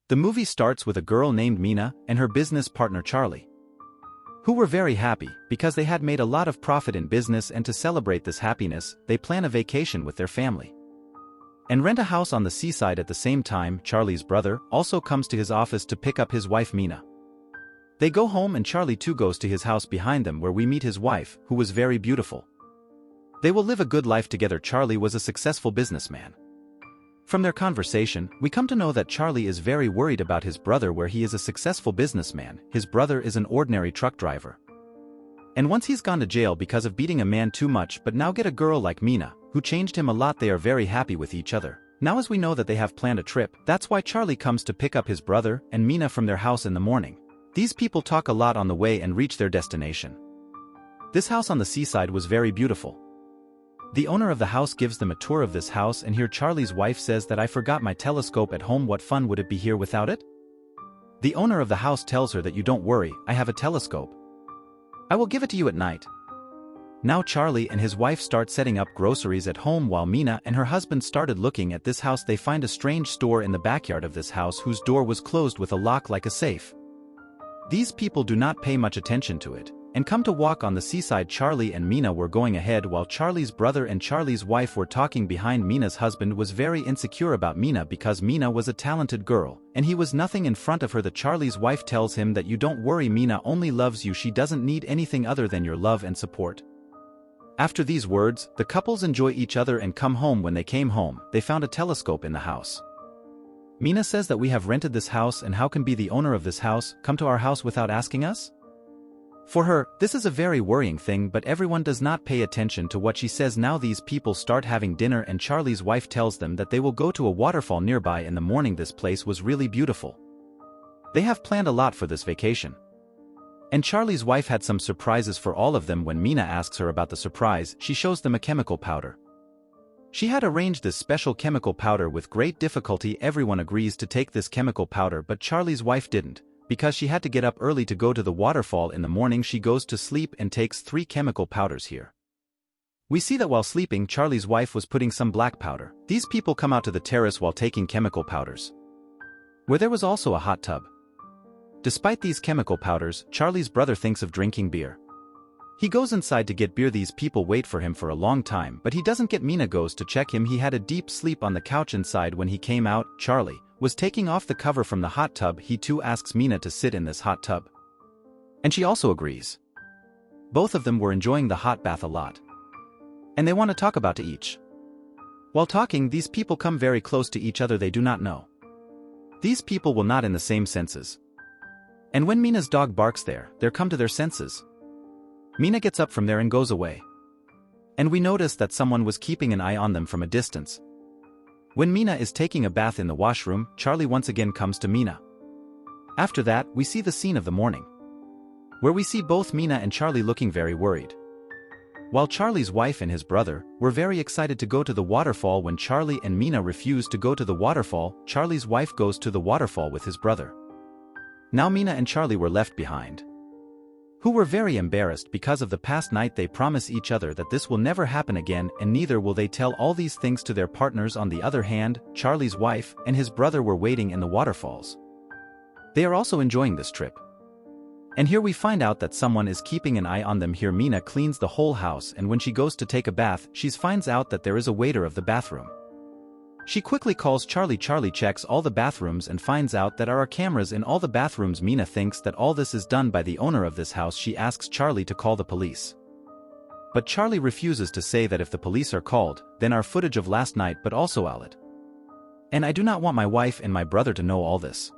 The movie starts with a girl named Mina and her business partner Charlie, who were very happy because they had made a lot of profit in business, and to celebrate this happiness, they plan a vacation with their family and rent a house on the seaside. At the same time, Charlie's brother also comes to his office to pick up his wife Mina. They go home and Charlie too goes to his house behind them, where we meet his wife, who was very beautiful. They will live a good life together. Charlie was a successful businessman. From their conversation, we come to know that Charlie is very worried about his brother, where he is a successful businessman. His brother is an ordinary truck driver. And once he's gone to jail because of beating a man too much, but now get a girl like Mina, who changed him a lot. They are very happy with each other. Now as we know that they have planned a trip, that's why Charlie comes to pick up his brother and Mina from their house in the morning. These people talk a lot on the way and reach their destination. This house on the seaside was very beautiful. The owner of the house gives them a tour of this house, and here Charlie's wife says that I forgot my telescope at home. What fun would it be here without it? The owner of the house tells her that you don't worry, I have a telescope. I will give it to you at night. Now Charlie and his wife start setting up groceries at home, while Mina and her husband started looking at this house. They find a strange store in the backyard of this house whose door was closed with a lock like a safe. These people do not pay much attention to it and come to walk on the seaside. Charlie and Mina were going ahead while Charlie's brother and Charlie's wife were talking behind. Mina's husband was very insecure about Mina because Mina was a talented girl, and he was nothing in front of her. The Charlie's wife tells him that you don't worry, Mina only loves you, she doesn't need anything other than your love and support. After these words, the couples enjoy each other and come home. When they came home, they found a telescope in the house. Mina says that we have rented this house, and how can be the owner of this house come to our house without asking us? For her, this is a very worrying thing, but everyone does not pay attention to what she says. Now these people start having dinner, and Charlie's wife tells them that they will go to a waterfall nearby in the morning. This place was really beautiful. They have planned a lot for this vacation. And Charlie's wife had some surprises for all of them. When Mina asks her about the surprise, she shows them a chemical powder. She had arranged this special chemical powder with great difficulty. Everyone agrees to take this chemical powder, but Charlie's wife didn't, because she had to get up early to go to the waterfall in the morning. She goes to sleep and takes 3 chemical powders here. We see that while sleeping, Charlie's wife was putting some black powder. These people come out to the terrace while taking chemical powders, where there was also a hot tub. Despite these chemical powders, Charlie's brother thinks of drinking beer. He goes inside to get beer. These people wait for him for a long time, but he doesn't get. Mina goes to check him. He had a deep sleep on the couch inside. When he came out, Charlie was taking off the cover from the hot tub. He too asks Mina to sit in this hot tub, and she also agrees. Both of them were enjoying the hot bath a lot, and they want to talk about to each. While talking, these people come very close to each other. They do not know these people will not in the same senses. And when Mina's dog barks there come to their senses. Mina gets up from there and goes away. And we notice that someone was keeping an eye on them from a distance. When Mina is taking a bath in the washroom, Charlie once again comes to Mina. After that, we see the scene of the morning, where we see both Mina and Charlie looking very worried. While Charlie's wife and his brother were very excited to go to the waterfall. When Charlie and Mina refuse to go to the waterfall, Charlie's wife goes to the waterfall with his brother. Now Mina and Charlie were left behind, who were very embarrassed because of the past night. They promise each other that this will never happen again, and neither will they tell all these things to their partners. On the other hand, Charlie's wife and his brother were waiting in the waterfalls. They are also enjoying this trip. And here we find out that someone is keeping an eye on them. Here Mina cleans the whole house, and when she goes to take a bath, she finds out that there is a waiter of the bathroom. She quickly calls Charlie. Charlie checks all the bathrooms and finds out that there are cameras in all the bathrooms. Mina thinks that all this is done by the owner of this house. She asks Charlie to call the police, but Charlie refuses to say that if the police are called, then our footage of last night, but also all it. And I do not want my wife and my brother to know all this.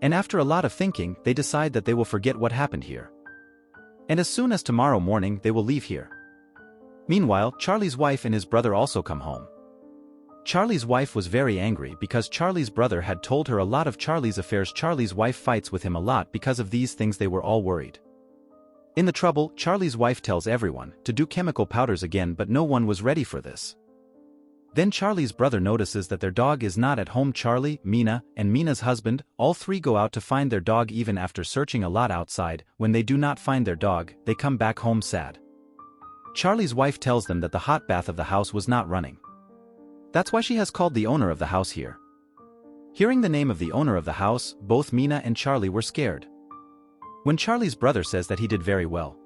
And after a lot of thinking, they decide that they will forget what happened here. And as soon as tomorrow morning, they will leave here. Meanwhile, Charlie's wife and his brother also come home. Charlie's wife was very angry because Charlie's brother had told her a lot of Charlie's affairs. Charlie's wife fights with him a lot because of these things. They were all worried. In the trouble, Charlie's wife tells everyone to do chemical powders again, but no one was ready for this. Then Charlie's brother notices that their dog is not at home. Charlie, Mina, and Mina's husband, all 3 go out to find their dog. Even after searching a lot outside, when they do not find their dog, they come back home sad. Charlie's wife tells them that the hot bath of the house was not running. That's why she has called the owner of the house here. Hearing the name of the owner of the house, both Mina and Charlie were scared. When Charlie's brother says that he did very well.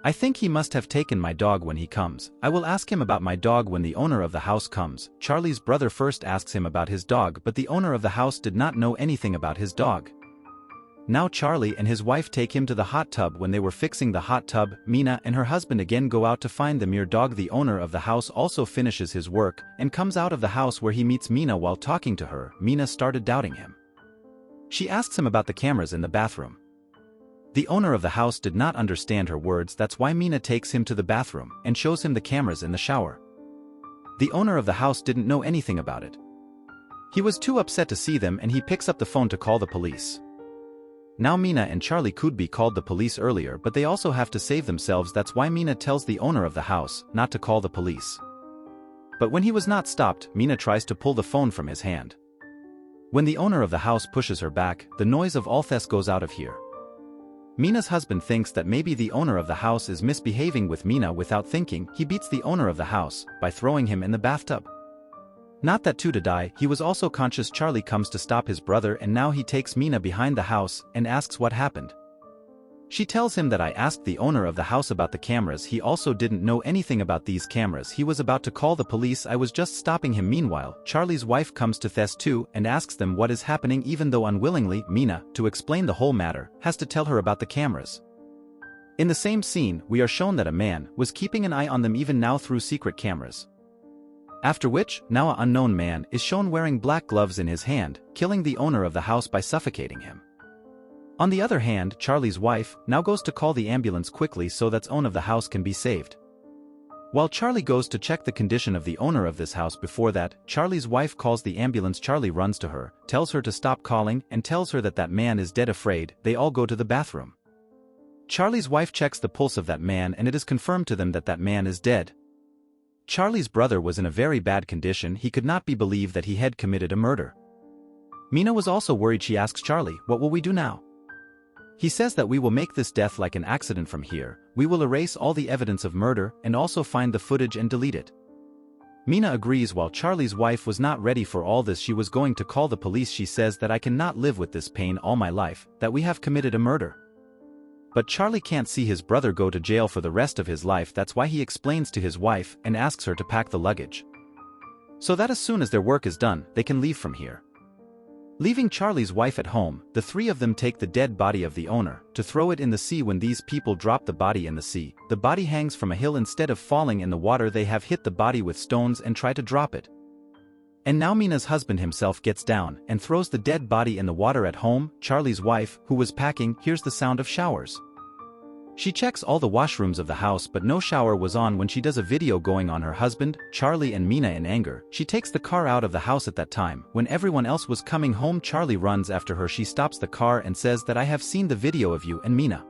I think he must have taken my dog when he comes. I will ask him about my dog when the owner of the house comes. Charlie's brother first asks him about his dog, but the owner of the house did not know anything about his dog. Now Charlie and his wife take him to the hot tub. When they were fixing the hot tub, Mina and her husband again go out to find the mere dog. The owner of the house also finishes his work and comes out of the house where he meets Mina. While talking to her, Mina started doubting him. She asks him about the cameras in the bathroom. The owner of the house did not understand her words. That's why Mina takes him to the bathroom and shows him the cameras in the shower. The owner of the house didn't know anything about it. He was too upset to see them and he picks up the phone to call the police. Now Mina and Charlie could be called the police earlier, but they also have to save themselves. That's why Mina tells the owner of the house not to call the police. But when he was not stopped, Mina tries to pull the phone from his hand. When the owner of the house pushes her back, the noise of all theft goes out of here. Mina's husband thinks that maybe the owner of the house is misbehaving with Mina. Without thinking, he beats the owner of the house by throwing him in the bathtub. Not that to die, he was also conscious. Charlie comes to stop his brother and now he takes Mina behind the house and asks what happened. She tells him that I asked the owner of the house about the cameras. He also didn't know anything about these cameras. He was about to call the police. I was just stopping him. Meanwhile, Charlie's wife comes to Tess too and asks them what is happening. Even though unwillingly, Mina, to explain the whole matter, has to tell her about the cameras. In the same scene, we are shown that a man was keeping an eye on them even now through secret cameras. After which, now an unknown man is shown wearing black gloves in his hand, killing the owner of the house by suffocating him. On the other hand, Charlie's wife now goes to call the ambulance quickly so that owner of the house can be saved. While Charlie goes to check the condition of the owner of this house, before that, Charlie's wife calls the ambulance. Charlie runs to her, tells her to stop calling, and tells her that that man is dead. Afraid, they all go to the bathroom. Charlie's wife checks the pulse of that man and it is confirmed to them that that man is dead. Charlie's brother was in a very bad condition. He could not believe that he had committed a murder. Mina was also worried. She asks Charlie, "What will we do now?" He says that we will make this death like an accident from here. We will erase all the evidence of murder and also find the footage and delete it. Mina agrees. While Charlie's wife was not ready for all this, she was going to call the police. She says that I cannot live with this pain all my life, that we have committed a murder. But Charlie can't see his brother go to jail for the rest of his life. That's why he explains to his wife and asks her to pack the luggage, so that as soon as their work is done, they can leave from here. Leaving Charlie's wife at home, the three of them take the dead body of the owner to throw it in the sea. When these people drop the body in the sea, the body hangs from a hill. Instead of falling in the water, they have hit the body with stones and try to drop it. And now Mina's husband himself gets down and throws the dead body in the water. At home, Charlie's wife, who was packing, hears the sound of showers. She checks all the washrooms of the house, but no shower was on. When she does a video going on her husband, Charlie, and Mina in anger, she takes the car out of the house. At that time, when everyone else was coming home, Charlie runs after her. She stops the car and says that I have seen the video of you and Mina.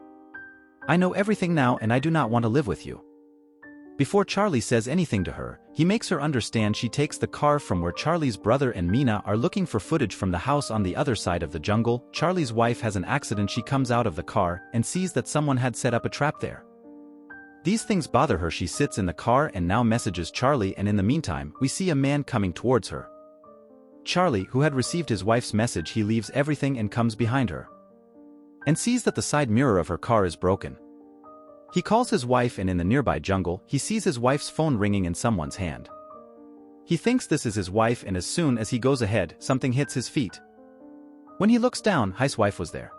I know everything now and I do not want to live with you. Before Charlie says anything to her, he makes her understand. She takes the car from where Charlie's brother and Mina are looking for footage from the house on the other side of the jungle. Charlie's wife has an accident. She comes out of the car and sees that someone had set up a trap there. These things bother her. She sits in the car and now messages Charlie, and in the meantime, we see a man coming towards her. Charlie, who had received his wife's message, he leaves everything and comes behind her and sees that the side mirror of her car is broken. He calls his wife, and in the nearby jungle, he sees his wife's phone ringing in someone's hand. He thinks this is his wife, and as soon as he goes ahead, something hits his feet. When he looks down, his wife was there.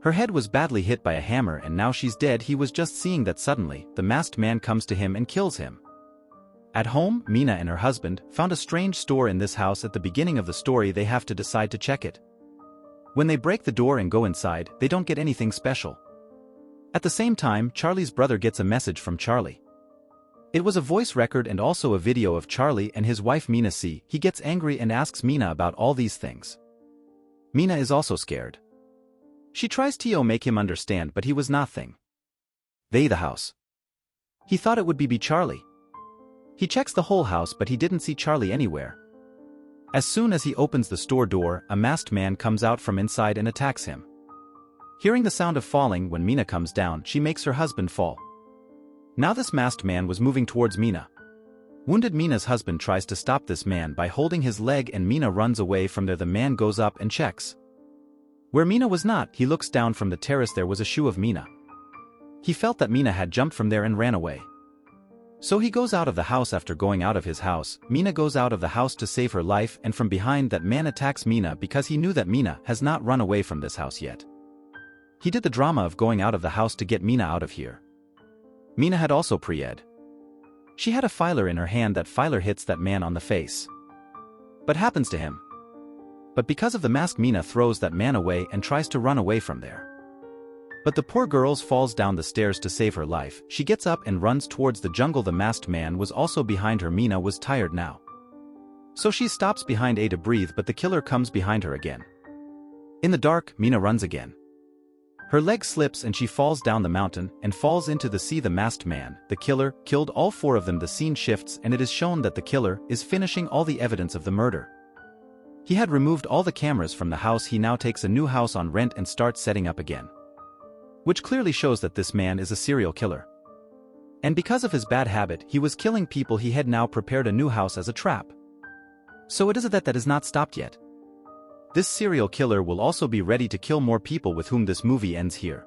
Her head was badly hit by a hammer and now she's dead. He was just seeing that suddenly, the masked man comes to him and kills him. At home, Mina and her husband found a strange store in this house. At the beginning of the story, they have to decide to check it. When they break the door and go inside, they don't get anything special. At the same time, Charlie's brother gets a message from Charlie. It was a voice record and also a video of Charlie and his wife Mina see. He gets angry and asks Mina about all these things. Mina is also scared. She tries to make him understand, but he was nothing. They the house. He thought it would be Charlie. He checks the whole house, but he didn't see Charlie anywhere. As soon as he opens the store door, a masked man comes out from inside and attacks him. Hearing the sound of falling, when Mina comes down, she makes her husband fall. Now this masked man was moving towards Mina. Wounded Mina's husband tries to stop this man by holding his leg and Mina runs away from there. The man goes up and checks. Where Mina was not, he looks down from the terrace. There was a shoe of Mina. He felt that Mina had jumped from there and ran away. So he goes out of the house. After going out of his house, Mina goes out of the house to save her life, and from behind that man attacks Mina because he knew that Mina has not run away from this house yet. He did the drama of going out of the house to get Mina out of here. Mina had also pre-ed. She had a filer in her hand. That filer hits that man on the face. But happens to him. But because of the mask, Mina throws that man away and tries to run away from there. But the poor girl falls down the stairs to save her life. She gets up and runs towards the jungle. The masked man was also behind her. Mina was tired now. So she stops behind to breathe, but the killer comes behind her again. In the dark, Mina runs again. Her leg slips and she falls down the mountain and falls into the sea. The masked man, the killer, killed all 4 of them. The scene shifts and it is shown that the killer is finishing all the evidence of the murder. He had removed all the cameras from the house. He now takes a new house on rent and starts setting up again. Which clearly shows that this man is a serial killer. And because of his bad habit, he was killing people. He had now prepared a new house as a trap. So it is that is not stopped yet. This serial killer will also be ready to kill more people, with whom this movie ends here.